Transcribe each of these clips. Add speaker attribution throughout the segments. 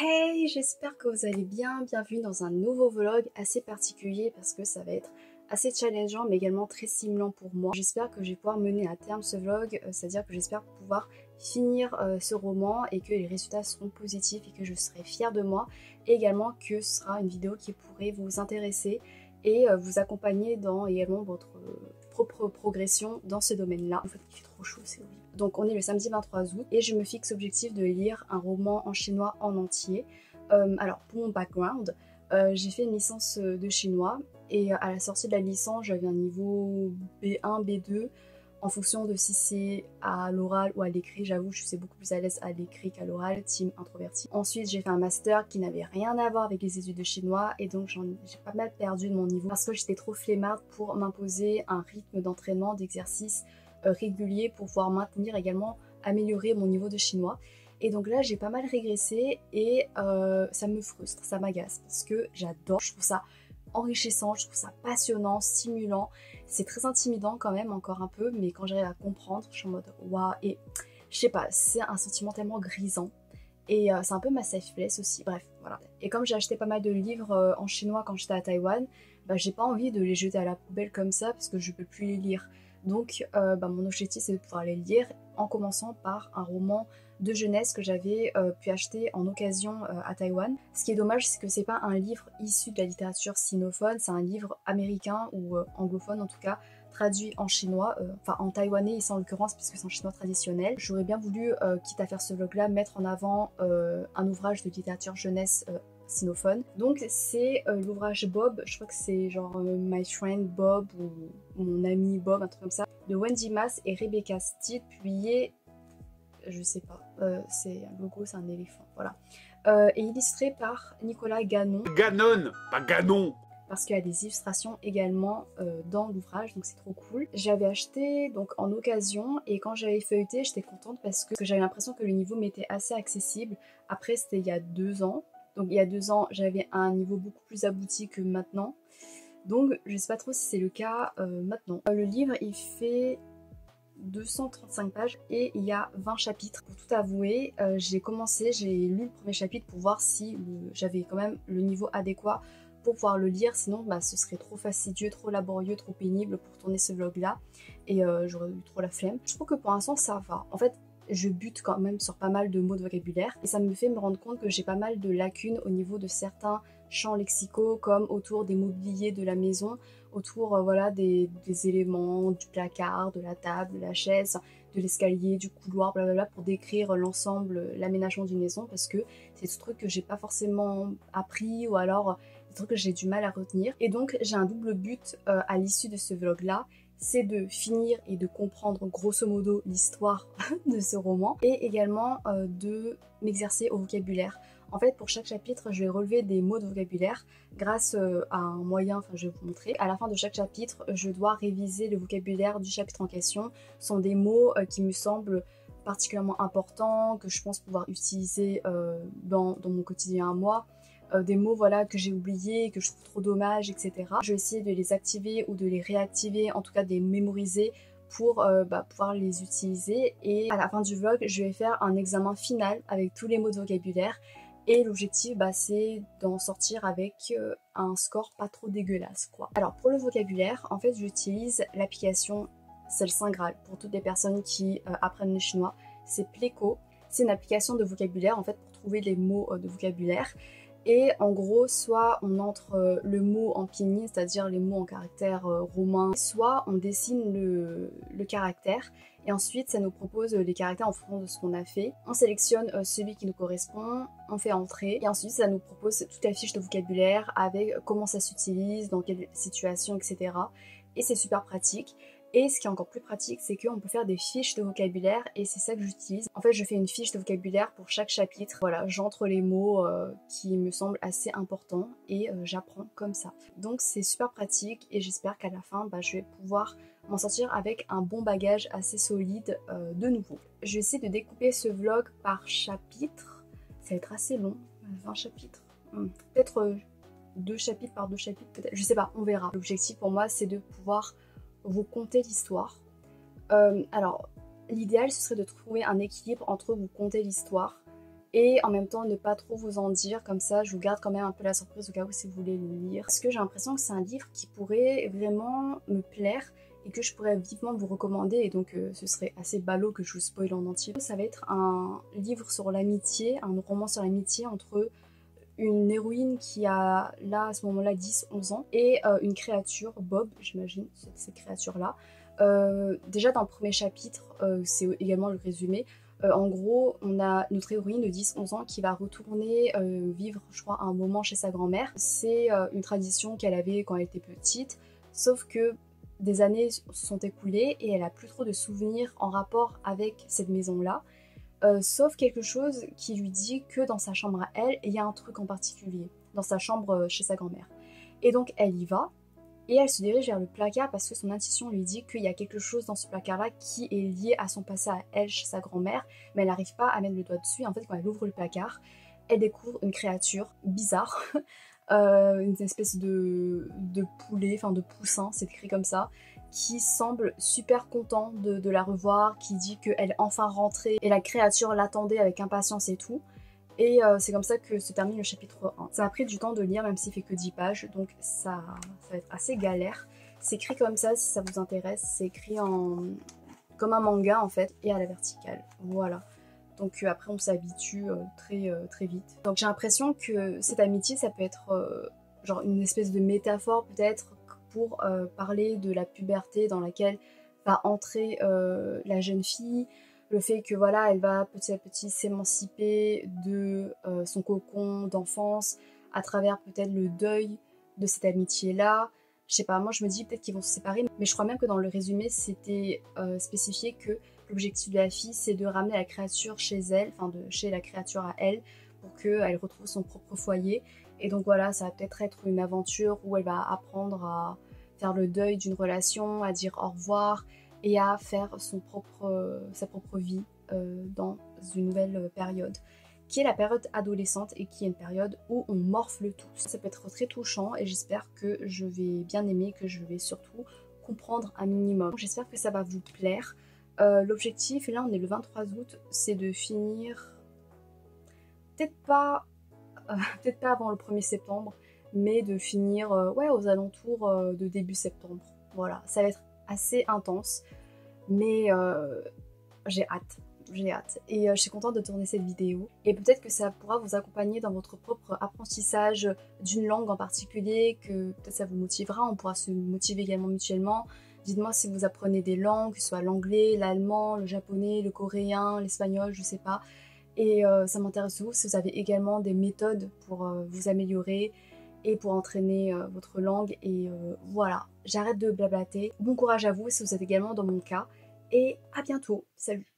Speaker 1: Hey, j'espère que vous allez bien. Bienvenue dans un nouveau vlog assez particulier parce que ça va être assez challengeant mais également très stimulant pour moi. J'espère que je vais pouvoir mener à terme ce vlog, c'est-à-dire que j'espère pouvoir finir ce roman et que les résultats seront positifs et que je serai fière de moi. Et également que ce sera une vidéo qui pourrait vous intéresser et vous accompagner dans également votre propre progression dans ce domaine-là. En fait, il fait trop chaud, c'est horrible. Donc on est le samedi 23 août et je me fixe l'objectif de lire un roman en chinois en entier. Alors pour mon background, j'ai fait une licence de chinois et à la sortie de la licence j'avais un niveau B1, B2 en fonction de si c'est à l'oral ou à l'écrit. J'avoue je suis beaucoup plus à l'aise à l'écrit qu'à l'oral, team introverti. Ensuite j'ai fait un master qui n'avait rien à voir avec les études de chinois et donc j'ai pas mal perdu de mon niveau parce que j'étais trop flemmarde pour m'imposer un rythme d'entraînement, d'exercice régulier pour pouvoir maintenir également, améliorer mon niveau de chinois. Et donc là j'ai pas mal régressé et ça me frustre, ça m'agace parce que j'adore, je trouve ça enrichissant, je trouve ça passionnant, stimulant. C'est très intimidant quand même encore un peu, mais quand j'arrive à comprendre, je suis en mode waouh. Et je sais pas, c'est un sentiment tellement grisant. Et c'est un peu ma safe place aussi, bref, voilà. Et comme j'ai acheté pas mal de livres en chinois quand j'étais à Taïwan, bah, j'ai pas envie de les jeter à la poubelle comme ça parce que je peux plus les lire. Donc mon objectif c'est de pouvoir les lire en commençant par un roman de jeunesse que j'avais pu acheter en occasion à Taïwan. Ce qui est dommage c'est que c'est pas un livre issu de la littérature sinophone, c'est un livre américain ou anglophone en tout cas, traduit en chinois, enfin en taïwanais ici en l'occurrence puisque c'est un chinois traditionnel. J'aurais bien voulu, quitte à faire ce vlog là, mettre en avant un ouvrage de littérature jeunesse sinophone. Donc c'est l'ouvrage Bob, je crois que c'est genre My Friend Bob ou Mon ami Bob, un truc comme ça, de Wendy Mass et Rebecca Steele, publié, je sais pas, c'est un logo, c'est un éléphant, voilà. Et illustré par Nicolas Ganon.
Speaker 2: Ganon, pas Ganon.
Speaker 1: Parce qu'il y a des illustrations également dans l'ouvrage, donc c'est trop cool. J'avais acheté donc en occasion et quand j'avais feuilleté, j'étais contente parce que j'avais l'impression que le niveau m'était assez accessible. Après, c'était il y a 2 ans. Donc il y a 2 ans, j'avais un niveau beaucoup plus abouti que maintenant. Donc je sais pas trop si c'est le cas maintenant. Le livre, il fait 235 pages et il y a 20 chapitres. Pour tout avouer, j'ai lu le premier chapitre pour voir si j'avais quand même le niveau adéquat pour pouvoir le lire, sinon bah, ce serait trop fastidieux, trop laborieux, trop pénible pour tourner ce vlog là et j'aurais eu trop la flemme. Je trouve que pour l'instant ça va. En fait, je bute quand même sur pas mal de mots de vocabulaire et ça me fait me rendre compte que j'ai pas mal de lacunes au niveau de certains champs lexicaux comme autour des mobiliers de la maison, autour voilà, des éléments, du placard, de la table, de la chaise, de l'escalier, du couloir, blablabla, pour décrire l'ensemble, l'aménagement d'une maison parce que c'est des trucs que j'ai pas forcément appris ou alors des trucs que j'ai du mal à retenir. Et donc j'ai un double but à l'issue de ce vlog là, c'est de finir et de comprendre grosso modo l'histoire de ce roman et également de m'exercer au vocabulaire. En fait, pour chaque chapitre, je vais relever des mots de vocabulaire grâce à un moyen, enfin je vais vous montrer. À la fin de chaque chapitre, je dois réviser le vocabulaire du chapitre en question. Ce sont des mots qui me semblent particulièrement importants, que je pense pouvoir utiliser dans mon quotidien à moi. Des mots voilà, que j'ai oubliés, que je trouve trop dommage, etc. Je vais essayer de les activer ou de les réactiver, en tout cas de les mémoriser pour pouvoir les utiliser. Et à la fin du vlog, je vais faire un examen final avec tous les mots de vocabulaire. Et l'objectif, c'est d'en sortir avec un score pas trop dégueulasse, quoi. Alors, pour le vocabulaire, en fait, j'utilise l'application, c'est le Saint Graal pour toutes les personnes qui apprennent le chinois. C'est Pleco. C'est une application de vocabulaire, en fait, pour trouver les mots de vocabulaire. Et en gros, soit on entre le mot en pinyin, c'est-à-dire les mots en caractère romain, soit on dessine le caractère et ensuite ça nous propose les caractères en fonction de ce qu'on a fait. On sélectionne celui qui nous correspond, on fait entrer et ensuite ça nous propose toute la fiche de vocabulaire avec comment ça s'utilise, dans quelle situation, etc. Et c'est super pratique. Et ce qui est encore plus pratique, c'est qu'on peut faire des fiches de vocabulaire et c'est ça que j'utilise. En fait, je fais une fiche de vocabulaire pour chaque chapitre. Voilà, j'entre les mots qui me semblent assez importants et j'apprends comme ça. Donc c'est super pratique et j'espère qu'à la fin, je vais pouvoir m'en sortir avec un bon bagage assez solide de nouveau. Je vais essayer de découper ce vlog par chapitre. Ça va être assez long, 20 chapitres. Peut-être 2 chapitres par 2 chapitres, peut-être. Je sais pas, on verra. L'objectif pour moi, c'est de pouvoir vous conter l'histoire. Alors, l'idéal, ce serait de trouver un équilibre entre vous conter l'histoire et en même temps ne pas trop vous en dire, comme ça je vous garde quand même un peu la surprise au cas où si vous voulez le lire. Parce que j'ai l'impression que c'est un livre qui pourrait vraiment me plaire et que je pourrais vivement vous recommander, et donc ce serait assez ballot que je vous spoil en entier. Ça va être un livre sur l'amitié, un roman sur l'amitié entre une héroïne qui a là à ce moment-là 10-11 ans et une créature, Bob j'imagine, cette créature-là. Déjà dans le premier chapitre, c'est également le résumé, en gros on a notre héroïne de 10-11 ans qui va retourner vivre je crois un moment chez sa grand-mère. C'est une tradition qu'elle avait quand elle était petite, sauf que des années se sont écoulées et elle a plus trop de souvenirs en rapport avec cette maison-là. Sauf quelque chose qui lui dit que dans sa chambre à elle, il y a un truc en particulier, dans sa chambre chez sa grand-mère. Et donc elle y va, et elle se dirige vers le placard parce que son intuition lui dit qu'il y a quelque chose dans ce placard-là qui est lié à son passé à elle chez sa grand-mère, mais elle n'arrive pas à mettre le doigt dessus. Et en fait, quand elle ouvre le placard, elle découvre une créature bizarre, une espèce de poulet, enfin de poussin, c'est écrit comme ça, qui semble super content de la revoir, qui dit qu'elle est enfin rentrée et la créature l'attendait avec impatience et tout. Et c'est comme ça que se termine le chapitre 1. Ça a pris du temps de lire, même s'il fait que 10 pages, donc ça va être assez galère. C'est écrit comme ça si ça vous intéresse, c'est écrit comme un manga en fait, et à la verticale, voilà. Donc après on s'habitue très vite. Donc j'ai l'impression que cette amitié ça peut être genre une espèce de métaphore peut-être pour parler de la puberté dans laquelle va entrer la jeune fille, le fait que voilà elle va petit à petit s'émanciper de son cocon d'enfance à travers peut-être le deuil de cette amitié là. Je sais pas, moi je me dis peut-être qu'ils vont se séparer, mais je crois même que dans le résumé c'était spécifié que l'objectif de la fille c'est de ramener la créature chez elle, enfin chez la créature à elle, pour qu'elle retrouve son propre foyer. Et donc voilà, ça va peut-être être une aventure où elle va apprendre à faire le deuil d'une relation, à dire au revoir et à faire sa propre vie dans une nouvelle période, qui est la période adolescente et qui est une période où on morfle tous. Ça peut être très touchant et j'espère que je vais bien aimer, que je vais surtout comprendre un minimum. J'espère que ça va vous plaire. L'objectif, et là on est le 23 août, c'est de finir, peut-être pas avant le 1er septembre, mais de finir ouais, aux alentours de début septembre. Voilà, ça va être assez intense, mais j'ai hâte. Et je suis contente de tourner cette vidéo. Et peut-être que ça pourra vous accompagner dans votre propre apprentissage d'une langue en particulier, que peut-être ça vous motivera, on pourra se motiver également mutuellement. Dites-moi si vous apprenez des langues, que ce soit l'anglais, l'allemand, le japonais, le coréen, l'espagnol, je sais pas. Et ça m'intéresse aussi si vous avez également des méthodes pour vous améliorer et pour entraîner votre langue. Et voilà, j'arrête de blablater. Bon courage à vous si vous êtes également dans mon cas. Et à bientôt, salut.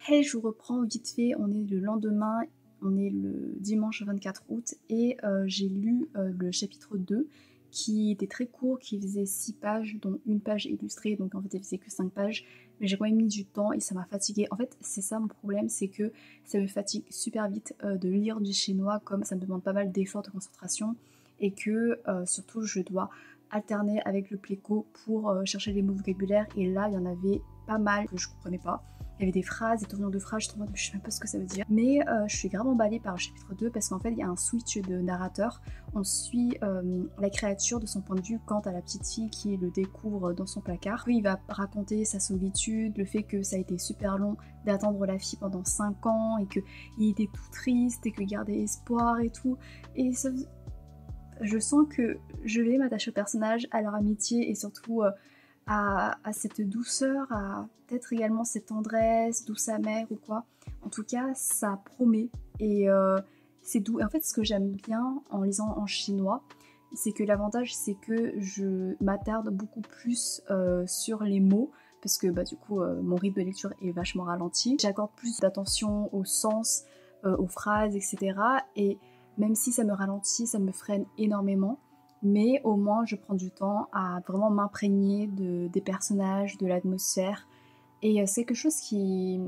Speaker 1: Hey, je vous reprends vite fait, on est le lendemain, on est le dimanche 24 août et j'ai lu le chapitre 2 qui était très court, qui faisait 6 pages, dont une page illustrée, donc en fait il faisait que 5 pages, mais j'ai quand même mis du temps et ça m'a fatiguée. En fait c'est ça mon problème, c'est que ça me fatigue super vite de lire du chinois, comme ça me demande pas mal d'efforts de concentration et que surtout je dois alterner avec le pléco pour chercher les mots vocabulaires, et là il y en avait pas mal que je comprenais pas. Il y avait des phrases, des tournures de phrases, je sais même pas ce que ça veut dire. Mais je suis grave emballée par le chapitre 2 parce qu'en fait il y a un switch de narrateur. On suit la créature de son point de vue quant à la petite fille qui le découvre dans son placard. Puis il va raconter sa solitude, le fait que ça a été super long d'attendre la fille pendant 5 ans et qu'il était tout triste et qu'il gardait espoir et tout. Et ça, je sens que je vais m'attacher au personnage, à leur amitié et surtout à cette douceur, à peut-être également cette tendresse, douce amère ou quoi. En tout cas, ça promet et c'est doux. Et en fait, ce que j'aime bien en lisant en chinois, c'est que l'avantage, c'est que je m'attarde beaucoup plus sur les mots, parce que bah, du coup, mon rythme de lecture est vachement ralenti. J'accorde plus d'attention au sens, aux phrases, etc. Et même si ça me ralentit, ça me freine énormément, mais au moins je prends du temps à vraiment m'imprégner des personnages, de l'atmosphère. Et c'est quelque chose qui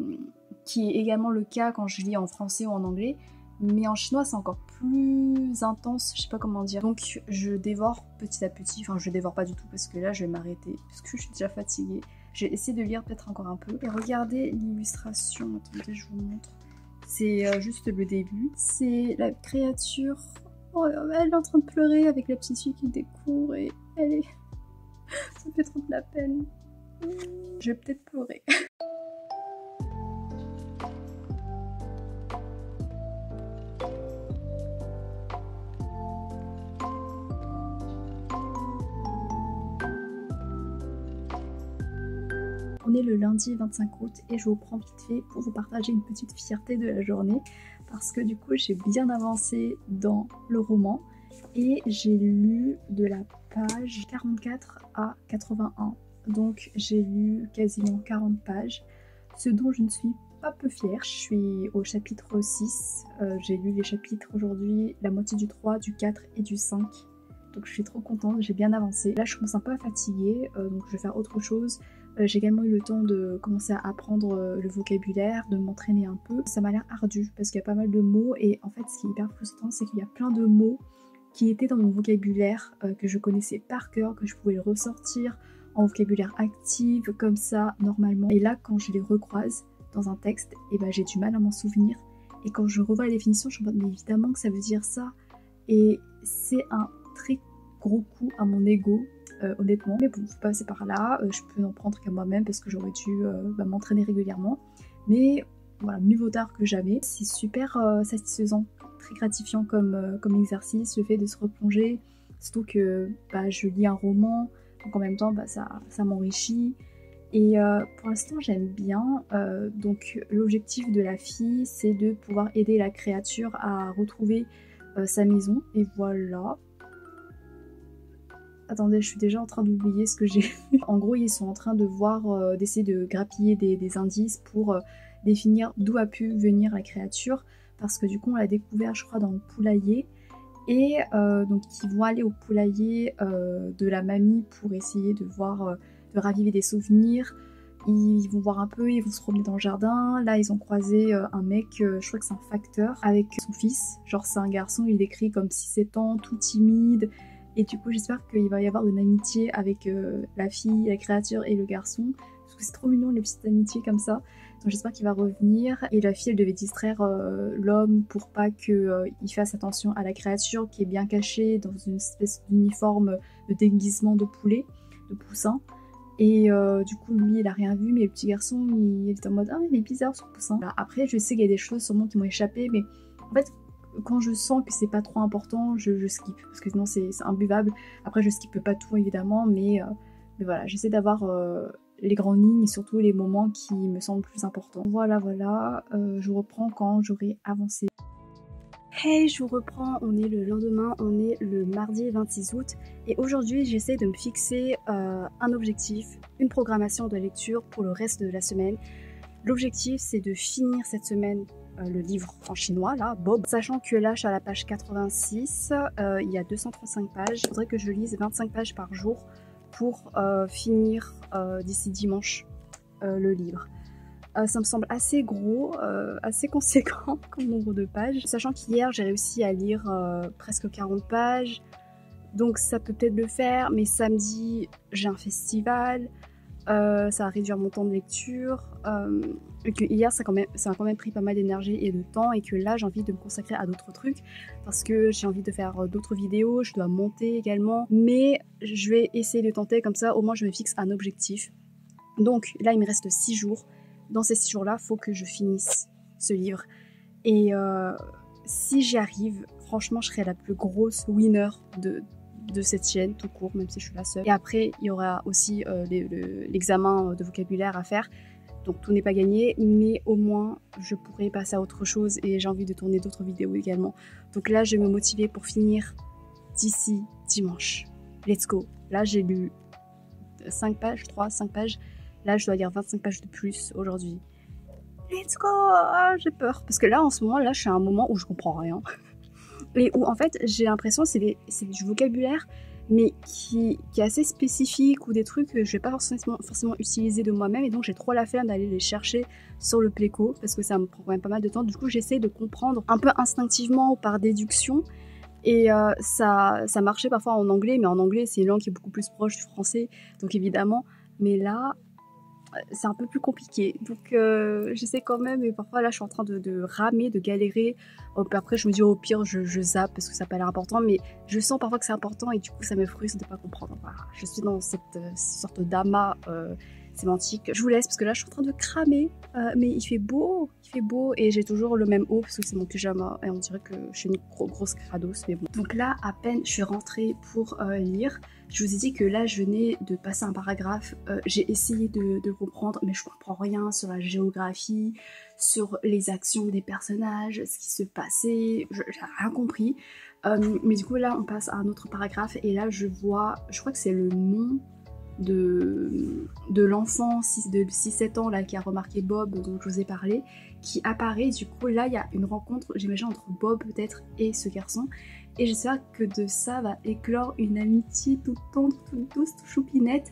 Speaker 1: est également le cas quand je lis en français ou en anglais, mais en chinois c'est encore plus intense, je sais pas comment dire. Donc je dévore petit à petit, enfin je dévore pas du tout parce que là je vais m'arrêter, parce que je suis déjà fatiguée. Je vais essayer de lire peut-être encore un peu. Et regardez l'illustration, attendez je vous montre. c'est juste le début. C'est la créature, oh, elle est en train de pleurer avec la petite fille qui découvre et elle est... ça me fait trop de la peine. Je vais peut-être pleurer. On est le lundi 25 août et je vous prends vite fait pour vous partager une petite fierté de la journée parce que du coup j'ai bien avancé dans le roman et j'ai lu de la page 44 à 81. Donc j'ai lu quasiment 40 pages, ce dont je ne suis pas peu fière. Je suis au chapitre 6, j'ai lu les chapitres aujourd'hui, la moitié du 3, du 4 et du 5. Donc je suis trop contente, j'ai bien avancé. Là je commence un peu à fatiguer, donc je vais faire autre chose. J'ai également eu le temps de commencer à apprendre le vocabulaire, de m'entraîner un peu. Ça m'a l'air ardu parce qu'il y a pas mal de mots et en fait ce qui est hyper frustrant c'est qu'il y a plein de mots qui étaient dans mon vocabulaire, que je connaissais par cœur, que je pouvais ressortir en vocabulaire actif comme ça normalement. Et là quand je les recroise dans un texte, et ben j'ai du mal à m'en souvenir. Et quand je revois la définition, je me dis mais évidemment que ça veut dire ça. Et c'est un très gros coup à mon ego. Honnêtement, mais bon, faut passer par là, je peux n'en prendre qu'à moi-même parce que j'aurais dû m'entraîner régulièrement, mais voilà, mieux vaut tard que jamais. C'est super satisfaisant, très gratifiant comme exercice, le fait de se replonger, surtout que je lis un roman, donc en même temps ça m'enrichit, et pour l'instant j'aime bien, donc l'objectif de la fille c'est de pouvoir aider la créature à retrouver sa maison, et voilà. Attendez, je suis déjà en train d'oublier ce que j'ai vu. En gros, ils sont en train de voir, d'essayer de grappiller des indices pour définir d'où a pu venir la créature. Parce que du coup, on l'a découvert, je crois, dans le poulailler. Et donc, ils vont aller au poulailler de la mamie pour essayer de voir, de raviver des souvenirs. Ils vont voir un peu, ils vont se promener dans le jardin. Là, ils ont croisé un mec, je crois que c'est un facteur, avec son fils. Genre, c'est un garçon, il décrit comme 6-7 ans, tout timide. Et du coup j'espère qu'il va y avoir une amitié avec la fille, la créature et le garçon. Parce que c'est trop mignon les petites amitiés comme ça. Donc j'espère qu'il va revenir. Et la fille elle devait distraire l'homme pour pas qu'il fasse attention à la créature qui est bien cachée dans une espèce d'uniforme de déguisement de poulet, de poussin. Et du coup lui il a rien vu, mais le petit garçon il est en mode ah il est bizarre ce poussin. Après je sais qu'il y a des choses sûrement qui m'ont échappé, mais en fait quand je sens que c'est pas trop important, je skip, parce que sinon c'est imbuvable. Après je skippe pas tout évidemment, mais voilà, j'essaie d'avoir les grandes lignes et surtout les moments qui me semblent plus importants. Voilà, je vous reprends quand j'aurai avancé. Hey, je vous reprends, on est le lendemain, on est le mardi 26 août et aujourd'hui j'essaie de me fixer un objectif, une programmation de lecture pour le reste de la semaine. L'objectif c'est de finir cette semaine le livre en chinois, là, Bob. Sachant que là, je suis à la page 86, il y a 235 pages. Il faudrait que je lise 25 pages par jour pour finir d'ici dimanche le livre. Ça me semble assez gros, assez conséquent comme nombre de pages. Sachant qu'hier, j'ai réussi à lire presque 40 pages. Donc ça peut peut-être le faire, mais samedi, j'ai un festival. Ça va réduire mon temps de lecture. Et que hier ça a quand même pris pas mal d'énergie et de temps et que là j'ai envie de me consacrer à d'autres trucs parce que j'ai envie de faire d'autres vidéos, je dois monter également, mais je vais essayer de tenter comme ça, au moins je me fixe un objectif. Donc là il me reste 6 jours, dans ces 6 jours là faut que je finisse ce livre et si j'y arrive, franchement je serai la plus grosse winner de cette chaîne tout court, même si je suis la seule. Et après il y aura aussi l'examen de vocabulaire à faire. Donc tout n'est pas gagné, mais au moins je pourrais passer à autre chose et j'ai envie de tourner d'autres vidéos également. Donc là je vais me motiver pour finir d'ici dimanche. Let's go. Là j'ai lu 5 pages. Là je dois lire 25 pages de plus aujourd'hui. Let's go. Ah, j'ai peur. Parce que là en ce moment, là je suis à un moment où je comprends rien. Et où en fait j'ai l'impression que c'est du vocabulaire mais qui est assez spécifique ou des trucs que je vais pas forcément utiliser de moi-même et donc j'ai trop la flemme d'aller les chercher sur le Pléco parce que ça me prend quand même pas mal de temps. Du coup j'essaie de comprendre un peu instinctivement ou par déduction et ça marchait parfois en anglais, mais en anglais c'est une langue qui est beaucoup plus proche du français donc évidemment, mais là c'est un peu plus compliqué. Donc j'essaie quand même, et parfois là je suis en train de ramer, de galérer. Après je me dis au pire je zappe parce que ça n'a pas l'air important, mais je sens parfois que c'est important et du coup ça me frustre de ne pas comprendre. Voilà. Je suis dans cette sorte d'amas sémantique. Je vous laisse parce que là je suis en train de cramer, mais il fait beau et j'ai toujours le même haut parce que c'est mon pyjama et on dirait que je suis une grosse crados, mais bon. Donc là à peine je suis rentrée pour lire. Je vous ai dit que là je venais de passer un paragraphe, j'ai essayé de comprendre mais je comprends rien sur la géographie, sur les actions des personnages, ce qui se passait, j'ai rien compris. Mais du coup là on passe à un autre paragraphe et là je vois, je crois que c'est le nom de l'enfant de 6-7 ans là qui a remarqué Bob dont je vous ai parlé, qui apparaît. Du coup là il y a une rencontre, j'imagine, entre Bob peut-être et ce garçon, et j'espère que de ça va éclore une amitié toute tendre, toute douce, toute choupinette.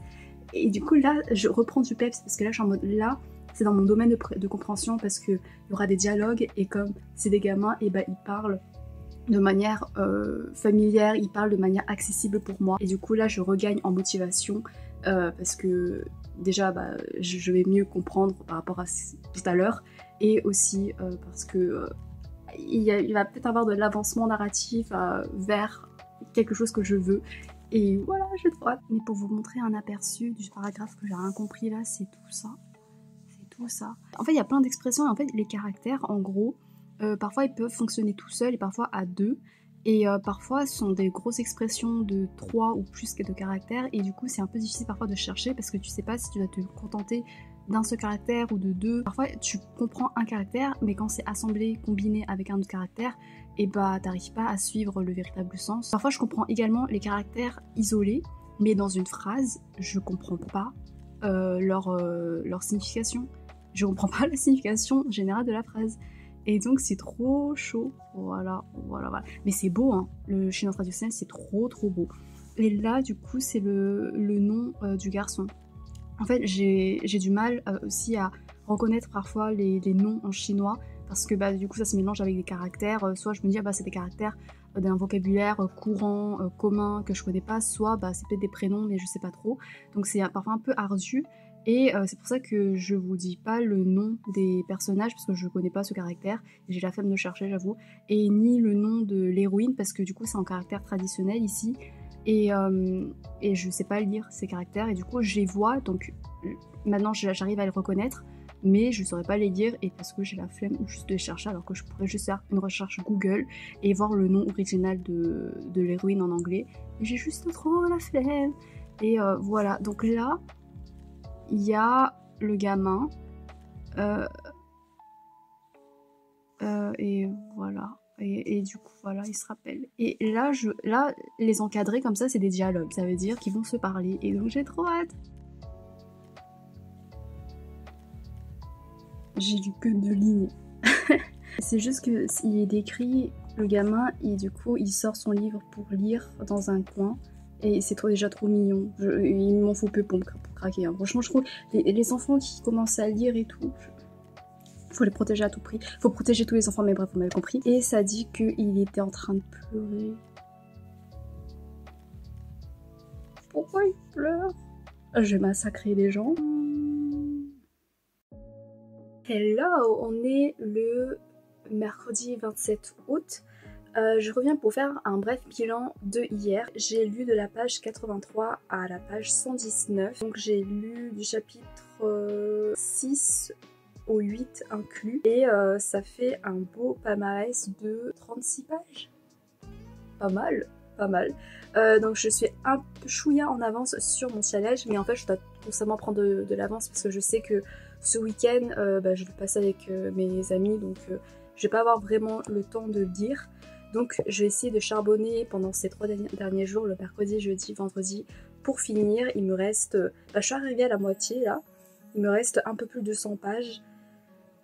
Speaker 1: Et du coup là je reprends du peps parce que là je suis en mode, là c'est dans mon domaine de compréhension parce que il y aura des dialogues et comme c'est des gamins, et bah ils parlent de manière familière, ils parlent de manière accessible pour moi, et du coup là je regagne en motivation parce que déjà bah, je vais mieux comprendre par rapport à tout à l'heure, et aussi parce que il va peut-être avoir de l'avancement narratif vers quelque chose que je veux, et voilà, j'ai trop hâte. Mais pour vous montrer un aperçu du paragraphe que j'ai rien compris là, c'est tout ça. C'est tout ça. En fait il y a plein d'expressions et en fait les caractères en gros, parfois ils peuvent fonctionner tout seuls et parfois à deux, et parfois ce sont des grosses expressions de 3 ou plus de caractères, et du coup c'est un peu difficile parfois de chercher parce que tu sais pas si tu dois te contenter d'un seul caractère ou de deux. Parfois tu comprends un caractère mais quand c'est assemblé, combiné avec un autre caractère, et bah t'arrives pas à suivre le véritable sens. Parfois je comprends également les caractères isolés mais dans une phrase je comprends pas leur signification. Je comprends pas la signification générale de la phrase. Et donc c'est trop chaud, voilà. Mais c'est beau, hein, le chinois traditionnel, c'est trop beau. Et là, du coup, c'est le nom du garçon. En fait, j'ai du mal aussi à reconnaître parfois les noms en chinois, parce que bah, du coup, ça se mélange avec des caractères. Soit je me dis, ah, bah, c'est des caractères d'un vocabulaire courant, commun, que je connais pas, soit bah, c'est peut-être des prénoms, mais je sais pas trop. Donc c'est parfois un peu ardu. Et c'est pour ça que je vous dis pas le nom des personnages parce que je connais pas ce caractère, j'ai la flemme de chercher j'avoue, et ni le nom de l'héroïne parce que du coup c'est un caractère traditionnel ici, et je sais pas lire ces caractères, et du coup je les vois, donc maintenant j'arrive à les reconnaître mais je saurais pas les dire, et parce que j'ai la flemme juste de les chercher alors que je pourrais juste faire une recherche Google et voir le nom original de l'héroïne en anglais, j'ai juste trop la flemme. Et voilà, donc là il y a le gamin, et voilà, et du coup voilà, il se rappelle. Et là, les encadrer comme ça, c'est des dialogues, ça veut dire qu'ils vont se parler, et donc j'ai trop hâte. J'ai lu que 2 lignes. C'est juste que il est décrit, le gamin, et du coup il sort son livre pour lire dans un coin. Et c'est déjà trop mignon. Il m'en faut peu pour craquer. Hein. Franchement, je trouve les enfants qui commencent à lire et tout, faut les protéger à tout prix. Faut protéger tous les enfants, mais bref, vous m'avez compris. Et ça dit qu'il était en train de pleurer. Pourquoi il pleure? Je vais massacrer les gens. Hello, on est le mercredi 27 août. Je reviens pour faire un bref bilan de hier. J'ai lu de la page 83 à la page 119. Donc j'ai lu du chapitre 6 au 8 inclus. Et ça fait un beau palmarès de 36 pages. Pas mal, pas mal. Donc je suis un peu chouïa en avance sur mon challenge. Mais en fait je dois constamment prendre de l'avance parce que je sais que ce week-end je vais passer avec mes amis. Donc je vais pas avoir vraiment le temps de lire. Donc je vais essayer de charbonner pendant ces 3 derniers jours, le mercredi, jeudi, vendredi, pour finir. Il me reste... je suis arrivée à la moitié là. Il me reste un peu plus de 100 pages.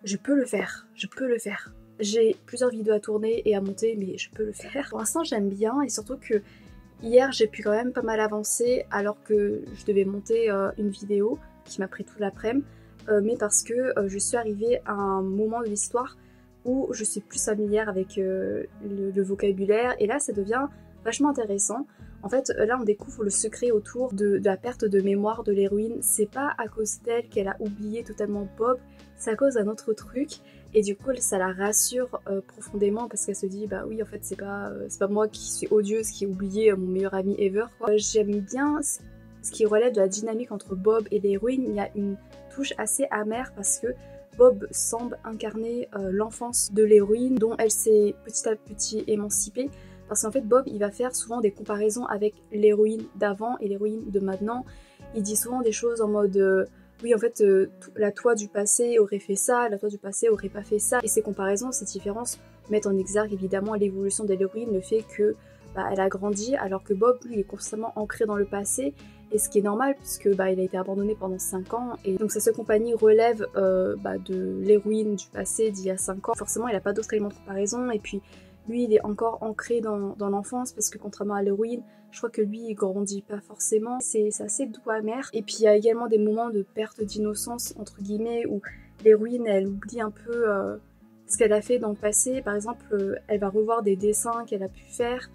Speaker 1: Je peux le faire, J'ai plusieurs vidéos à tourner et à monter, mais je peux le faire. Pour l'instant j'aime bien, et surtout que hier j'ai pu quand même pas mal avancer alors que je devais monter une vidéo qui m'a pris toute l'après-midi. Mais parce que je suis arrivée à un moment de l'histoire où je suis plus familière avec le vocabulaire, et là ça devient vachement intéressant. En fait, là on découvre le secret autour de la perte de mémoire de l'héroïne. C'est pas à cause d'elle qu'elle a oublié totalement Bob, c'est à cause d'un autre truc. Et du coup, ça la rassure profondément parce qu'elle se dit, bah oui, en fait, c'est pas moi qui suis odieuse, qui ai oublié mon meilleur ami ever, quoi. J'aime bien ce qui relève de la dynamique entre Bob et l'héroïne. Il y a une touche assez amère parce que Bob semble incarner l'enfance de l'héroïne dont elle s'est petit à petit émancipée. Parce qu'en fait, Bob, il va faire souvent des comparaisons avec l'héroïne d'avant et l'héroïne de maintenant. Il dit souvent des choses en mode... oui, en fait, la toi du passé aurait fait ça, la toi du passé aurait pas fait ça. Et ces comparaisons, ces différences mettent en exergue évidemment l'évolution de l'héroïne, le fait que elle a grandi, alors que Bob, lui, est constamment ancré dans le passé. Et ce qui est normal, puisque il a été abandonné pendant 5 ans. Et donc sa seule compagnie relève de l'héroïne du passé d'il y a 5 ans. Forcément, il n'a pas d'autres éléments de comparaison. Et puis, lui, il est encore ancré dans l'enfance, parce que contrairement à l'héroïne, je crois que lui, il grandit pas forcément. C'est assez doux amer. Et puis, il y a également des moments de perte d'innocence, entre guillemets, où l'héroïne, elle oublie un peu ce qu'elle a fait dans le passé. Par exemple, elle va revoir des dessins qu'elle a pu faire,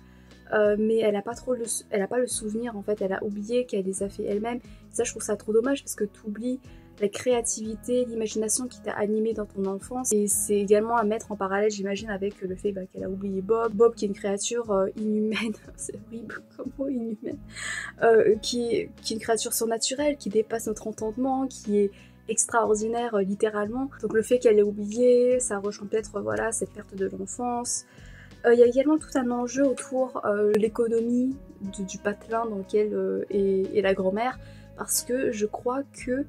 Speaker 1: mais elle a pas le souvenir, en fait. Elle a oublié qu'elle les a fait elle-même. Et ça, je trouve ça trop dommage, parce que tu oublies la créativité, l'imagination qui t'a animé dans ton enfance. Et c'est également à mettre en parallèle, j'imagine, avec le fait qu'elle a oublié Bob. Bob qui est une créature inhumaine, c'est horrible comme mot, inhumaine, qui est une créature surnaturelle, qui dépasse notre entendement, qui est extraordinaire littéralement. Donc le fait qu'elle ait oublié, ça rejoint peut-être cette perte de l'enfance. Il y a également tout un enjeu autour de l'économie du patelin dans lequel est la grand-mère, parce que je crois que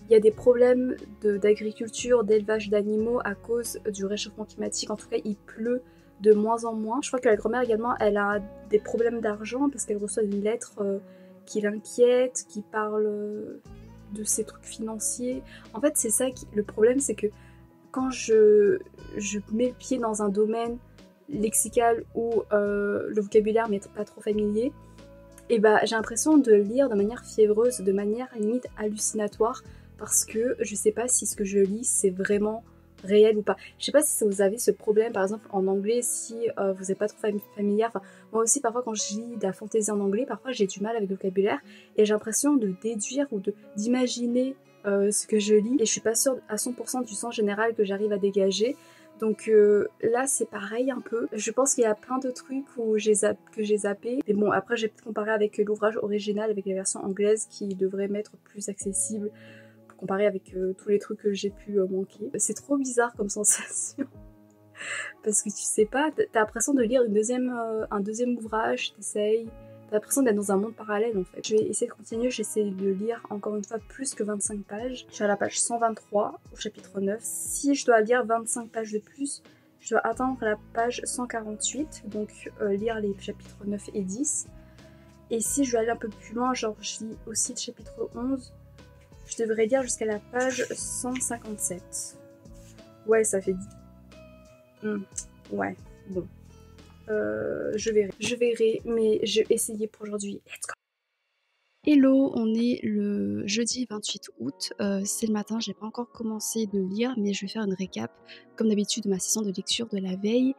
Speaker 1: il y a des problèmes d'agriculture, d'élevage d'animaux à cause du réchauffement climatique. En tout cas, il pleut de moins en moins. Je crois que la grand-mère également, elle a des problèmes d'argent parce qu'elle reçoit une lettre qui l'inquiète, qui parle de ses trucs financiers. En fait, c'est ça le problème, c'est que quand je mets le pied dans un domaine lexical où le vocabulaire m'est pas trop familier, et j'ai l'impression de lire de manière fiévreuse, de manière limite hallucinatoire, parce que je sais pas si ce que je lis c'est vraiment réel ou pas. Je sais pas si vous avez ce problème par exemple en anglais, si vous n'êtes pas trop familière. Enfin, moi aussi parfois quand je lis de la fantaisie en anglais, parfois j'ai du mal avec le vocabulaire et j'ai l'impression de déduire ou d'imaginer ce que je lis et je suis pas sûre à 100% du sens général que j'arrive à dégager. Donc là c'est pareil un peu. Je pense qu'il y a plein de trucs que j'ai zappé. Mais bon, après j'ai peut-être comparé avec l'ouvrage original, avec la version anglaise qui devrait m'être plus accessible, comparé avec tous les trucs que j'ai pu manquer. C'est trop bizarre comme sensation. Parce que tu sais pas, t'as l'impression de lire un deuxième ouvrage, t'essayes. T'as l'impression d'être dans un monde parallèle en fait. Je vais essayer de continuer, j'essaie de lire encore une fois plus que 25 pages. Je suis à la page 123 au chapitre 9. Si je dois lire 25 pages de plus, je dois atteindre la page 148, donc lire les chapitres 9 et 10. Et si je veux aller un peu plus loin, genre je lis aussi le chapitre 11, je devrais lire jusqu'à la page 157. Ouais, ça fait 10. Ouais, bon. Je verrai, mais je vais essayer pour aujourd'hui. Let's go! Hello, on est le jeudi 28 août, c'est le matin, j'ai pas encore commencé de lire, mais je vais faire une récap, comme d'habitude, de ma session de lecture de la veille.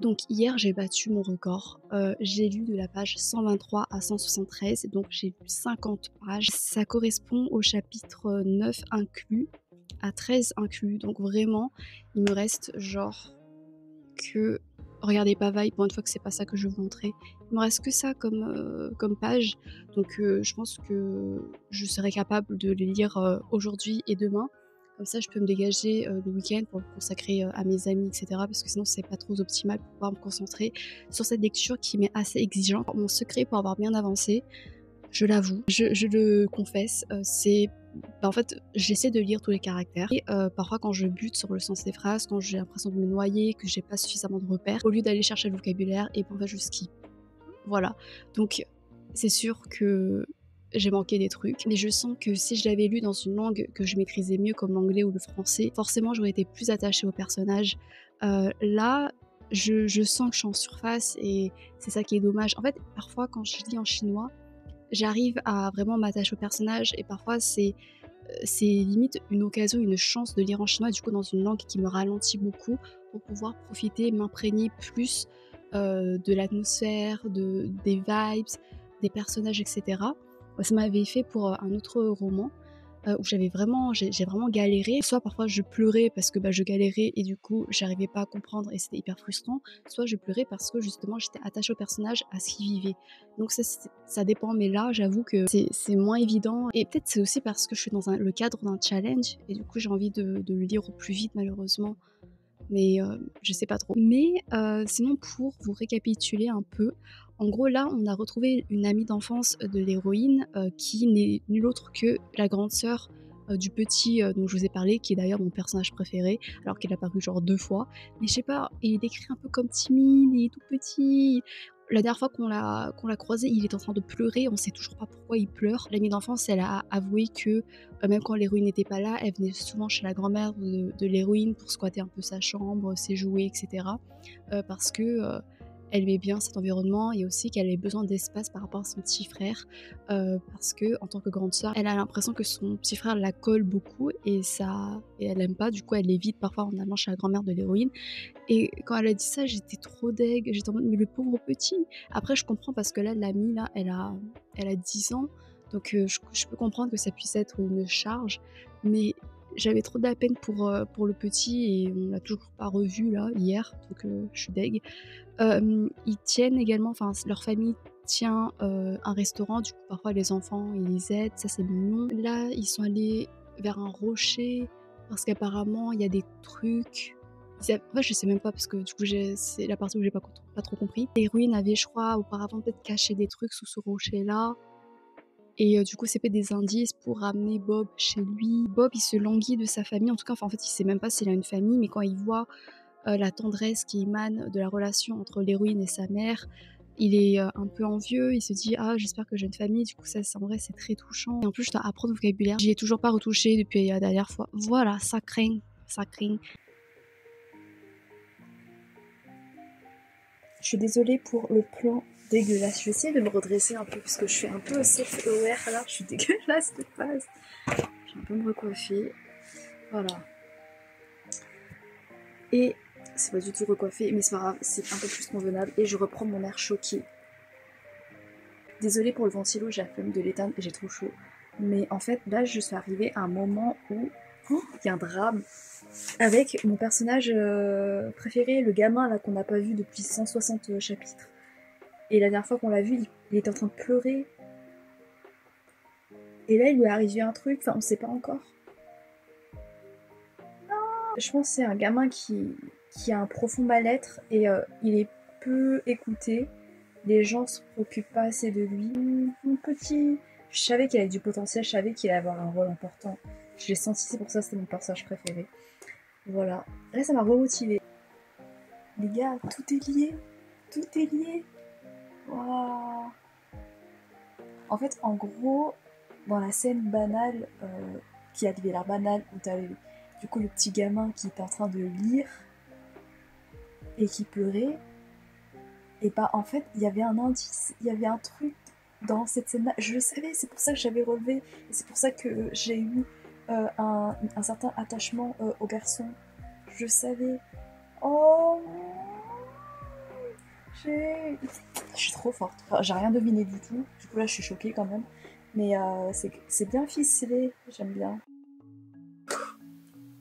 Speaker 1: Donc hier, j'ai battu mon record, j'ai lu de la page 123 à 173, donc j'ai lu 50 pages. Ça correspond au chapitre 9 inclus, à 13 inclus, donc vraiment, il me reste genre que... Regardez pas Vibe, pour une fois que c'est pas ça que je veux vous montrer. Il me reste que ça comme page, donc je pense que je serai capable de les lire aujourd'hui et demain. Comme ça, je peux me dégager le week-end pour le consacrer à mes amis, etc. Parce que sinon, c'est pas trop optimal pour pouvoir me concentrer sur cette lecture qui m'est assez exigeante. Mon secret pour avoir bien avancé, je l'avoue, je le confesse, c'est... en fait, j'essaie de lire tous les caractères et parfois quand je bute sur le sens des phrases, quand j'ai l'impression de me noyer, que j'ai pas suffisamment de repères, au lieu d'aller chercher le vocabulaire, et en fait je skip. Voilà. Donc c'est sûr que j'ai manqué des trucs, mais je sens que si je l'avais lu dans une langue que je maîtrisais mieux comme l'anglais ou le français, forcément j'aurais été plus attachée au personnage. Là, je sens que je suis en surface et c'est ça qui est dommage. En fait, parfois quand je lis en chinois, j'arrive à vraiment m'attacher au personnage et parfois c'est limite une occasion, une chance de lire en chinois, du coup dans une langue qui me ralentit beaucoup pour pouvoir profiter, m'imprégner plus de l'atmosphère, des vibes, des personnages, etc. Ça m'avait fait pour un autre roman où j'ai vraiment galéré. Soit parfois je pleurais parce que je galérais et du coup j'arrivais pas à comprendre et c'était hyper frustrant. Soit je pleurais parce que justement j'étais attachée au personnage, à ce qu'il vivait. Donc ça dépend, mais là j'avoue que c'est moins évident. Et peut-être c'est aussi parce que je suis dans le cadre d'un challenge et du coup j'ai envie de le lire au plus vite malheureusement. Mais je sais pas trop. Mais sinon pour vous récapituler un peu, en gros là on a retrouvé une amie d'enfance de l'héroïne qui n'est nulle autre que la grande sœur du petit dont je vous ai parlé, qui est d'ailleurs mon personnage préféré, alors qu'il a apparu genre 2 fois. Mais je sais pas, il est décrit un peu comme timide, il est tout petit. La dernière fois qu'on l'a croisé, il est en train de pleurer, on sait toujours pas pourquoi il pleure. L'amie d'enfance, elle a avoué que même quand l'héroïne n'était pas là, elle venait souvent chez la grand-mère de l'héroïne pour squatter un peu sa chambre, ses jouets, etc. Parce que elle aimait bien cet environnement et aussi qu'elle avait besoin d'espace par rapport à son petit frère. Parce que en tant que grande sœur, elle a l'impression que son petit frère la colle beaucoup et elle aime pas. Du coup, elle l'évite parfois en allant chez la grand-mère de l'héroïne. Et quand elle a dit ça, j'étais trop deg. J'étais en mode, mais le pauvre petit. Après, je comprends parce que là, l'amie, là, elle a 10 ans. Donc, je peux comprendre que ça puisse être une charge. Mais j'avais trop de la peine pour le petit et on l'a toujours pas revu, là, hier. Donc, je suis deg. Ils tiennent également, enfin, leur famille tient un restaurant. Du coup, parfois, les enfants, ils les aident. Ça, c'est mignon. Là, ils sont allés vers un rocher parce qu'apparemment, il y a des trucs. En fait, je sais même pas parce que du coup, c'est la partie où j'ai pas trop compris. L'héroïne avait, je crois, auparavant peut-être caché des trucs sous ce rocher-là. Et du coup, c'est peut-être des indices pour ramener Bob chez lui. Bob, il se languit de sa famille. En tout cas, en fait, il sait même pas s'il a une famille, mais quand il voit la tendresse qui émane de la relation entre l'héroïne et sa mère, il est un peu envieux. Il se dit ah, j'espère que j'ai une famille. Du coup, ça, en vrai, c'est très touchant. Et en plus, je dois apprendre le vocabulaire. J'y ai toujours pas retouché depuis la dernière fois. Voilà, ça craint, ça craint. Je suis désolée pour le plan dégueulasse. Je vais essayer de me redresser un peu parce que je suis un peu self-aware là. Je suis dégueulasse de base. Je vais un peu me recoiffer. Voilà. Et c'est pas du tout recoiffé, mais c'est pas grave, c'est un peu plus convenable. Et je reprends mon air choqué. Désolée pour le ventilo, j'ai la flemme de l'éteindre et j'ai trop chaud. Mais en fait, là, je suis arrivée à un moment où il y a un drame avec mon personnage préféré, le gamin là qu'on n'a pas vu depuis 160 chapitres. Et la dernière fois qu'on l'a vu, il était en train de pleurer. Et là, il lui est arrivé un truc, enfin, on sait pas encore. Non. Je pense que c'est un gamin qui a un profond mal-être et il est peu écouté. Les gens se préoccupent pas assez de lui. Mon petit... Je savais qu'il avait du potentiel, je savais qu'il allait avoir un rôle important. Je l'ai senti, c'est pour ça que c'était mon personnage préféré. Voilà. Là, ça m'a remotivée. Les gars, tout est lié. Tout est lié. Waouh. En fait, en gros, dans la scène banale, qui avait l'air banale, où t'avais du coup le petit gamin qui était en train de lire et qui pleurait, et bah en fait, il y avait un indice, il y avait un truc dans cette scène-là. Je le savais, c'est pour ça que j'avais relevé, et c'est pour ça que j'ai eu un certain attachement au garçon. Je savais. Oh, je suis trop forte. Enfin, j'ai rien deviné du tout. Du coup là, je suis choquée quand même. Mais c'est bien ficelé, j'aime bien.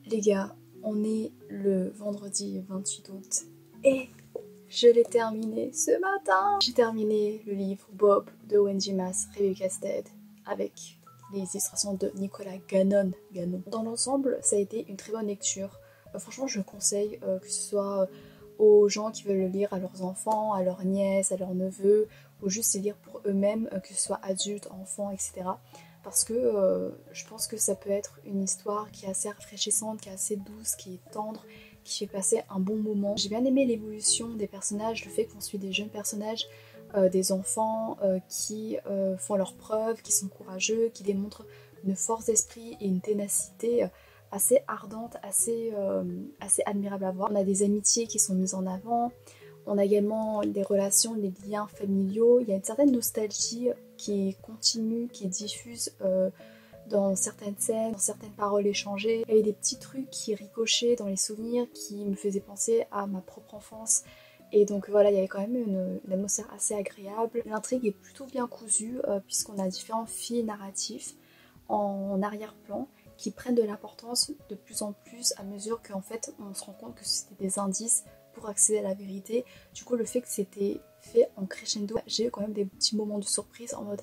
Speaker 1: Les gars, on est le vendredi 28 août et je l'ai terminé ce matin. J'ai terminé le livre Bob de Wendy Mass, Rebecca Stead, avec les illustrations de Nicolas Ganon. Dans l'ensemble, ça a été une très bonne lecture. Franchement, je le conseille, que ce soit aux gens qui veulent le lire à leurs enfants, à leurs nièces, à leurs neveux, ou juste le lire pour eux-mêmes, que ce soit adultes, enfants, etc. Parce que je pense que ça peut être une histoire qui est assez rafraîchissante, qui est assez douce, qui est tendre, qui fait passer un bon moment. J'ai bien aimé l'évolution des personnages, le fait qu'on suit des jeunes personnages, des enfants qui font leurs preuves, qui sont courageux, qui démontrent une force d'esprit et une ténacité assez ardente, assez admirable à voir. On a des amitiés qui sont mises en avant, on a également des relations, des liens familiaux, il y a une certaine nostalgie qui continue, qui diffuse dans certaines scènes, dans certaines paroles échangées. Il y a des petits trucs qui ricochaient dans les souvenirs qui me faisaient penser à ma propre enfance Et donc voilà, il y avait quand même une atmosphère assez agréable. L'intrigue est plutôt bien cousue puisqu'on a différents fils narratifs en arrière-plan qui prennent de l'importance de plus en plus à mesure qu'en fait on se rend compte que c'était des indices pour accéder à la vérité. Du coup le fait que c'était fait en crescendo, j'ai eu quand même des petits moments de surprise en mode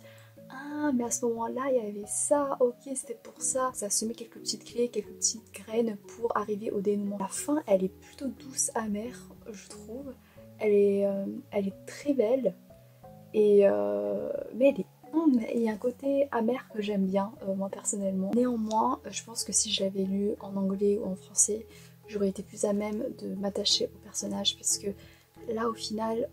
Speaker 1: ah mais à ce moment-là il y avait ça, ok c'était pour ça. Ça se met quelques petites clés, quelques petites graines pour arriver au dénouement. La fin elle est plutôt douce, amère je trouve. Elle est très belle et mais il y a un côté amer que j'aime bien, moi personnellement. Néanmoins, je pense que si je l'avais lu en anglais ou en français, j'aurais été plus à même de m'attacher au personnage parce que là, au final,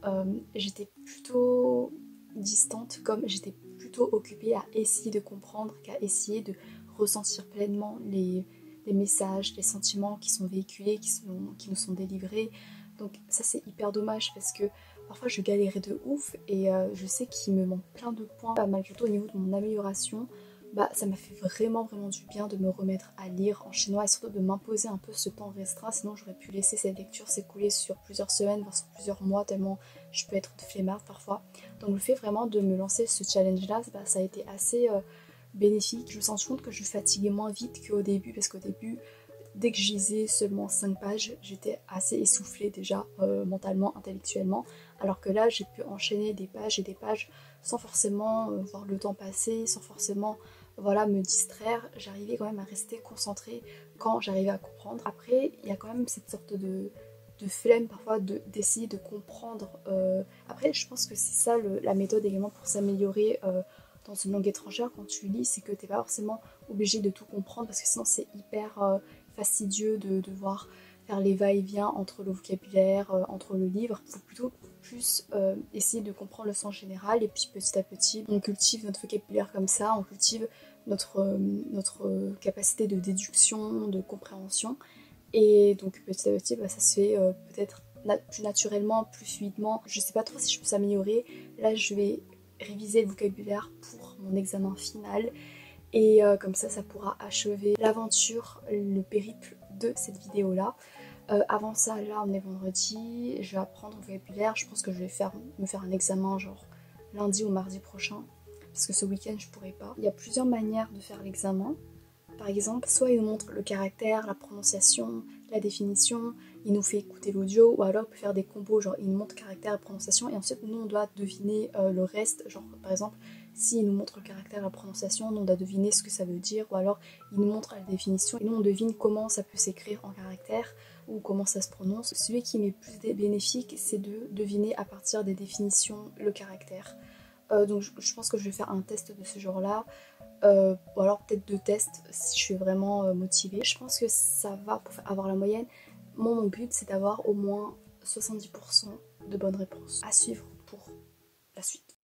Speaker 1: j'étais plutôt distante, comme j'étais plutôt occupée à essayer de comprendre qu'à essayer de ressentir pleinement les messages, les sentiments qui sont véhiculés, qui nous sont délivrés. Donc ça, c'est hyper dommage parce que parfois je galérais de ouf et je sais qu'il me manque plein de points. Malgré tout au niveau de mon amélioration, ça m'a fait vraiment du bien de me remettre à lire en chinois et surtout de m'imposer un peu ce temps restreint. Sinon j'aurais pu laisser cette lecture s'écouler sur plusieurs semaines, voire sur plusieurs mois tellement je peux être flemmarde parfois. Donc le fait vraiment de me lancer ce challenge là, ça a été assez bénéfique. Je me suis rendu compte que je fatiguais moins vite qu'au début parce qu'au début dès que je lisais seulement 5 pages, j'étais assez essoufflée déjà mentalement, intellectuellement, alors que là j'ai pu enchaîner des pages et des pages sans forcément voir le temps passer, sans forcément voilà, me distraire. J'arrivais quand même à rester concentrée quand j'arrivais à comprendre. Après, il y a quand même cette sorte de flemme parfois d'essayer de comprendre. Après, je pense que c'est ça la méthode également pour s'améliorer dans une langue étrangère quand tu lis, c'est que t'es pas forcément obligé de tout comprendre parce que sinon c'est hyper fastidieux de devoir faire les va-et-vient entre le vocabulaire, entre le livre. Il faut plutôt plus essayer de comprendre le sens général et puis petit à petit on cultive notre vocabulaire comme ça, on cultive notre capacité de déduction, de compréhension et donc petit à petit ça se fait peut-être plus naturellement, plus fluidement. Je sais pas trop si je peux s'améliorer. Là je vais réviser le vocabulaire pour mon examen final et comme ça pourra achever l'aventure, le périple de cette vidéo là. Avant ça, là on est vendredi, je vais apprendre le vocabulaire, je pense que je vais me faire un examen genre lundi ou mardi prochain parce que ce week-end je pourrai pas. Il y a plusieurs manières de faire l'examen. Par exemple, soit il nous montre le caractère, la prononciation, la définition, il nous fait écouter l'audio, ou alors il peut faire des combos, genre il nous montre caractère et prononciation, et ensuite nous on doit deviner le reste, genre par exemple, s'il nous montre le caractère et la prononciation, nous on doit deviner ce que ça veut dire, ou alors il nous montre la définition, et nous on devine comment ça peut s'écrire en caractère, ou comment ça se prononce. Celui qui m'est plus bénéfique, c'est de deviner à partir des définitions le caractère. Donc je pense que je vais faire un test de ce genre-là. Ou alors peut-être 2 tests si je suis vraiment motivée. Je pense que ça va pour avoir la moyenne. Mon but c'est d'avoir au moins 70% de bonnes réponses. À suivre pour la suite.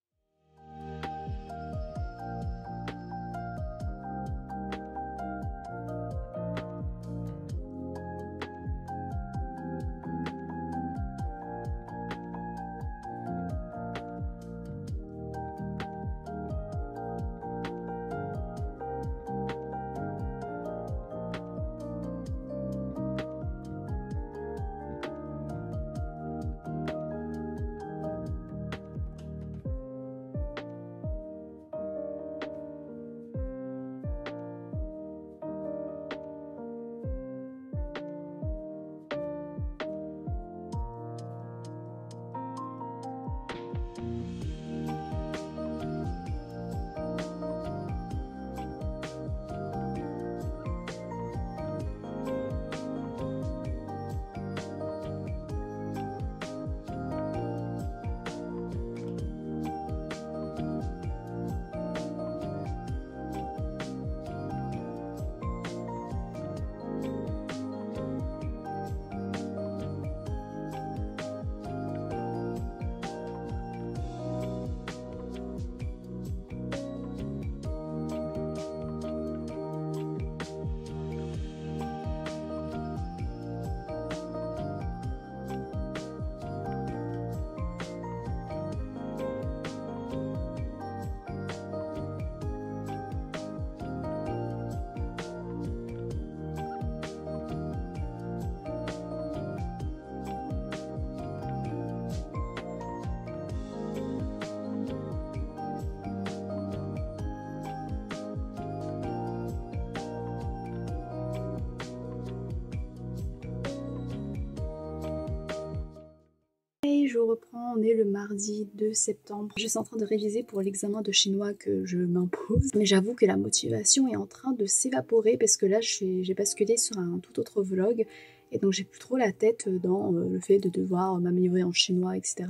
Speaker 1: Et je reprends, on est le mardi 2 septembre. Je suis en train de réviser pour l'examen de chinois que je m'impose. Mais j'avoue que la motivation est en train de s'évaporer parce que là j'ai basculé sur un tout autre vlog. Et donc j'ai plus trop la tête dans le fait de devoir m'améliorer en chinois, etc.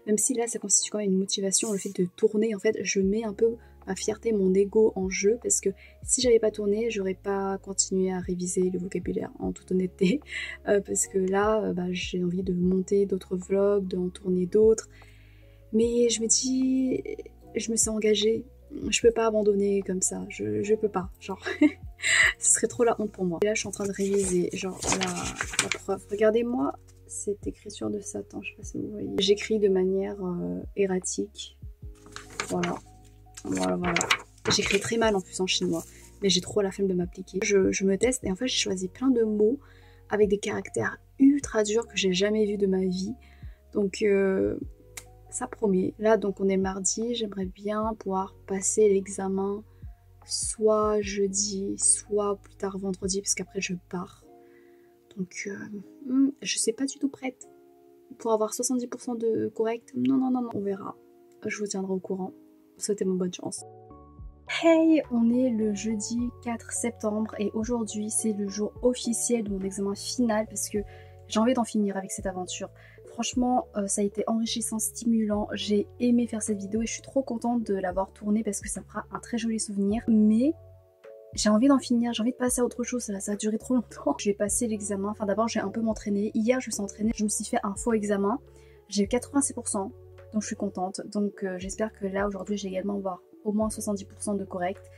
Speaker 1: Même si là ça constitue quand même une motivation, le fait de tourner, en fait je mets un peu ma fierté, mon ego en jeu, parce que si j'avais pas tourné, j'aurais pas continué à réviser le vocabulaire en toute honnêteté, parce que là j'ai envie de monter d'autres vlogs, d'en tourner d'autres, mais je me dis, je me sens engagée, je peux pas abandonner comme ça, je peux pas, genre... Ce serait trop la honte pour moi. Et là, je suis en train de réviser, genre, la preuve. Regardez-moi cette écriture de Satan, je sais pas si vous voyez. J'écris de manière erratique. Voilà. Voilà. J'écris très mal en plus en chinois, mais j'ai trop la flemme de m'appliquer. Je me teste et en fait, j'ai choisi plein de mots avec des caractères ultra durs que j'ai jamais vus de ma vie. Donc, ça promet. Là, donc, on est mardi. J'aimerais bien pouvoir passer l'examen soit jeudi, soit plus tard vendredi, parce qu'après je pars. Donc je suis pas du tout prête pour avoir 70% de correct. Non, on verra. Je vous tiendrai au courant. Souhaitez-moi bonne chance. Hey, on est le jeudi 4 septembre et aujourd'hui c'est le jour officiel de mon examen final parce que j'ai envie d'en finir avec cette aventure. Franchement, ça a été enrichissant, stimulant, j'ai aimé faire cette vidéo et je suis trop contente de l'avoir tournée parce que ça me fera un très joli souvenir. Mais j'ai envie d'en finir, j'ai envie de passer à autre chose, ça a duré trop longtemps. Je vais passer l'examen, enfin d'abord j'ai un peu m'entraîner. Hier je me suis entraînée, je me suis fait un faux examen, j'ai eu 86%, donc je suis contente. Donc j'espère que là aujourd'hui j'ai également avoir au moins 70% de correct.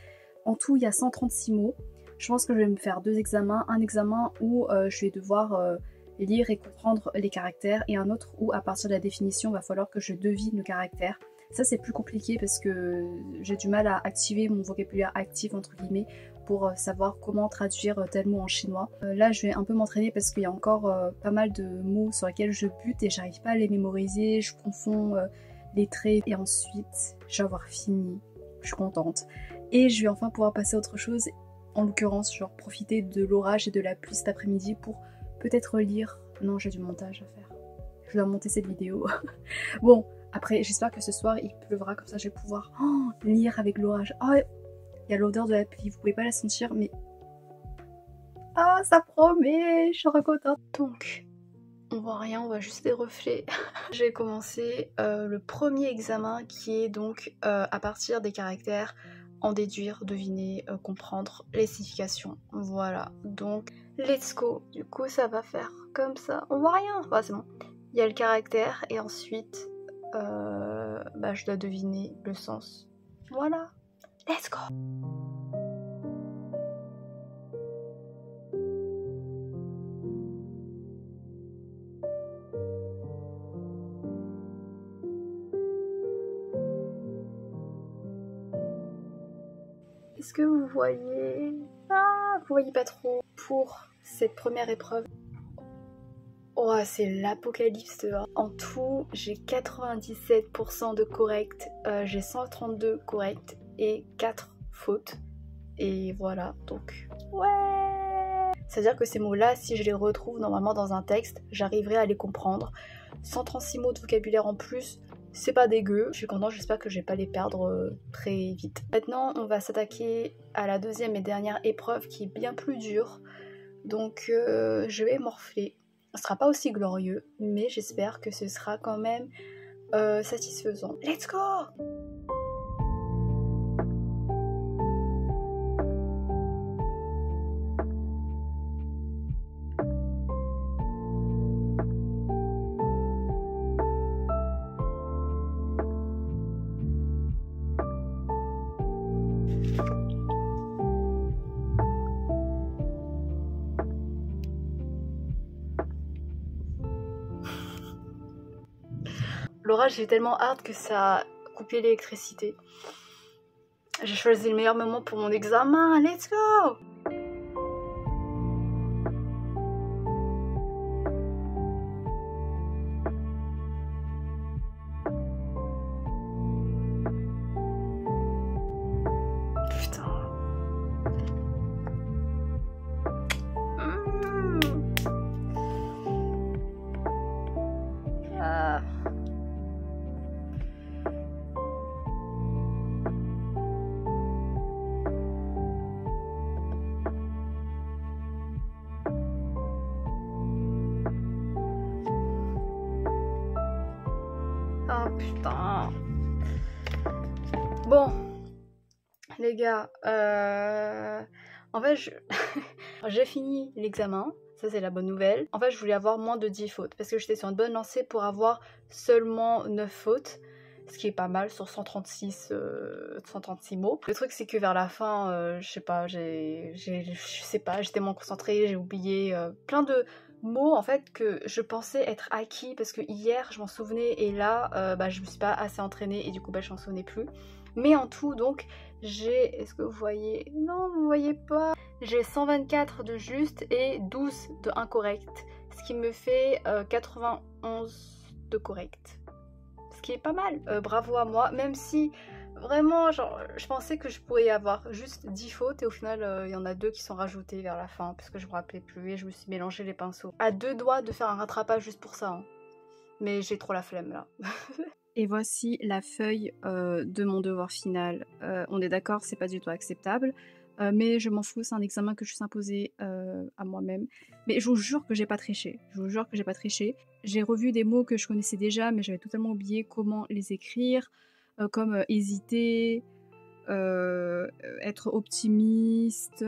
Speaker 1: En tout il y a 136 mots, je pense que je vais me faire deux examens, un examen où je vais devoir... lire et comprendre les caractères et un autre où à partir de la définition il va falloir que je devine le caractère. Ça c'est plus compliqué parce que j'ai du mal à activer mon vocabulaire actif entre guillemets pour savoir comment traduire tel mot en chinois. Là je vais un peu m'entraîner parce qu'il y a encore pas mal de mots sur lesquels je bute et j'arrive pas à les mémoriser, je confonds les traits et ensuite je vais avoir fini, je suis contente. Et je vais enfin pouvoir passer à autre chose, en l'occurrence genre profiter de l'orage et de la pluie cet après-midi pour peut-être lire. Non, j'ai du montage à faire. Je dois monter cette vidéo. Bon, après, j'espère que ce soir, il pleuvra. Comme ça, je vais pouvoir lire avec l'orage. Oh, il y a l'odeur de la pluie. Vous pouvez pas la sentir, mais... Ah, ça promet. Je suis recontente. Donc, on voit rien. On voit juste des reflets. J'ai commencé le premier examen qui est donc à partir des caractères, en déduire, deviner, comprendre les significations. Voilà, donc let's go. Du coup ça va faire comme ça, on voit rien, enfin c'est bon. Il y a le caractère et ensuite je dois deviner le sens. Voilà, let's go. Est-ce que vous voyez? Ah, vous voyez pas trop. Pour cette première épreuve, oh, c'est l'apocalypse dehors. En tout, j'ai 97% de correct, j'ai 132 corrects et 4 fautes. Et voilà, donc ouais. C'est-à-dire que ces mots-là, si je les retrouve normalement dans un texte, j'arriverai à les comprendre. 136 mots de vocabulaire en plus, c'est pas dégueu. Je suis contente, j'espère que je vais pas les perdre très vite. Maintenant, on va s'attaquer à la deuxième et dernière épreuve qui est bien plus dure. Donc je vais morfler. Ce sera pas aussi glorieux, mais j'espère que ce sera quand même satisfaisant. Let's go! L'orage est tellement hard que ça a coupé l'électricité. J'ai choisi le meilleur moment pour mon examen, let's go! Putain. Ah. Ah putain. Bon, les gars, en fait, j'ai fini l'examen. Ça, c'est la bonne nouvelle. En fait, je voulais avoir moins de 10 fautes parce que j'étais sur une bonne lancée pour avoir seulement 9 fautes. Ce qui est pas mal sur 136 mots. Le truc, c'est que vers la fin, je sais pas, j'étais tellement concentrée, j'ai oublié plein de mots en fait que je pensais être acquis parce que hier je m'en souvenais et là je me suis pas assez entraînée et du coup je m'en souvenais plus. Mais en tout donc j'ai, est-ce que vous voyez? Non, vous voyez pas. J'ai 124 de juste et 12 de incorrect, ce qui me fait 91 de correct. Ce qui est pas mal. Bravo à moi, même si vraiment genre je pensais que je pourrais avoir juste 10 fautes et au final il y en a 2 qui sont rajoutées vers la fin parce que je me rappelais plus et je me suis mélangé les pinceaux. À 2 doigts de faire un rattrapage juste pour ça, hein. Mais j'ai trop la flemme là. Et voici la feuille de mon devoir final. On est d'accord, c'est pas du tout acceptable. Mais je m'en fous, c'est un examen que je suis imposé à moi-même. Mais je vous jure que j'ai pas triché. Je vous jure que j'ai pas triché. J'ai revu des mots que je connaissais déjà, mais j'avais totalement oublié comment les écrire, comme hésiter, être optimiste,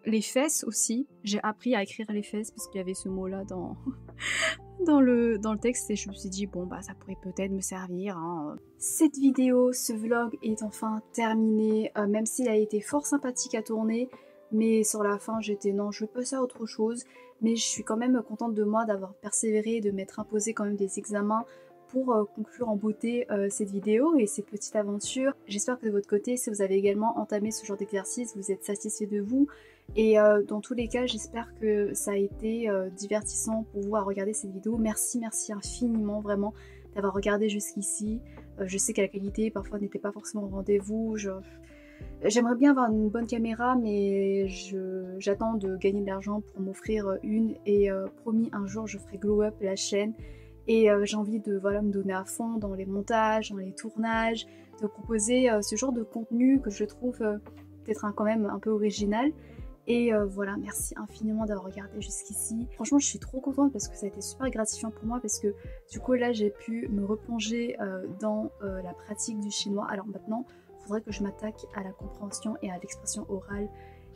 Speaker 1: les fesses aussi. J'ai appris à écrire les fesses parce qu'il y avait ce mot-là dans dans le texte et je me suis dit bon bah ça pourrait peut-être me servir, hein. Cette vidéo, ce vlog est enfin terminé, même s'il a été fort sympathique à tourner, mais sur la fin j'étais non, je veux passer à autre chose, mais je suis quand même contente de moi d'avoir persévéré, de m'être imposé quand même des examens pour conclure en beauté cette vidéo et cette petite aventure. J'espère que de votre côté, si vous avez également entamé ce genre d'exercice, vous êtes satisfait de vous. Et dans tous les cas, j'espère que ça a été divertissant pour vous à regarder cette vidéo. Merci, merci infiniment vraiment d'avoir regardé jusqu'ici. Je sais que la qualité parfois n'était pas forcément au rendez-vous. J'aimerais bien avoir une bonne caméra, mais j'attends de gagner de l'argent pour m'offrir une. Et promis, un jour, je ferai glow up la chaîne. Et j'ai envie de voilà, me donner à fond dans les montages, dans les tournages, de proposer ce genre de contenu que je trouve peut-être quand même un peu original. Et voilà, merci infiniment d'avoir regardé jusqu'ici. Franchement, je suis trop contente parce que ça a été super gratifiant pour moi parce que du coup là, j'ai pu me replonger dans la pratique du chinois. Alors maintenant, il faudrait que je m'attaque à la compréhension et à l'expression orale,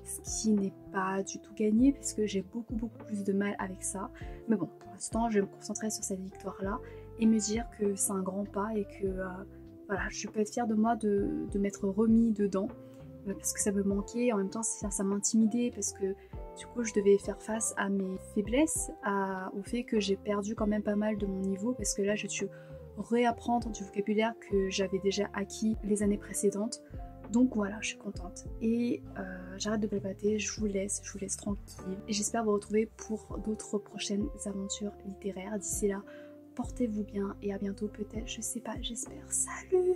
Speaker 1: ce qui n'est pas du tout gagné parce que j'ai beaucoup plus de mal avec ça. Mais bon, pour l'instant, je vais me concentrer sur cette victoire-là et me dire que c'est un grand pas et que voilà, je peux être fière de moi de m'être remis dedans. Parce que ça me manquait, en même temps ça m'intimidait parce que du coup je devais faire face à mes faiblesses, au fait que j'ai perdu quand même pas mal de mon niveau parce que là je suis réapprendre du vocabulaire que j'avais déjà acquis les années précédentes. Donc voilà, je suis contente. Et j'arrête de blablater, je vous laisse tranquille. Et j'espère vous retrouver pour d'autres prochaines aventures littéraires. D'ici là, portez-vous bien et à bientôt peut-être, je sais pas, j'espère. Salut!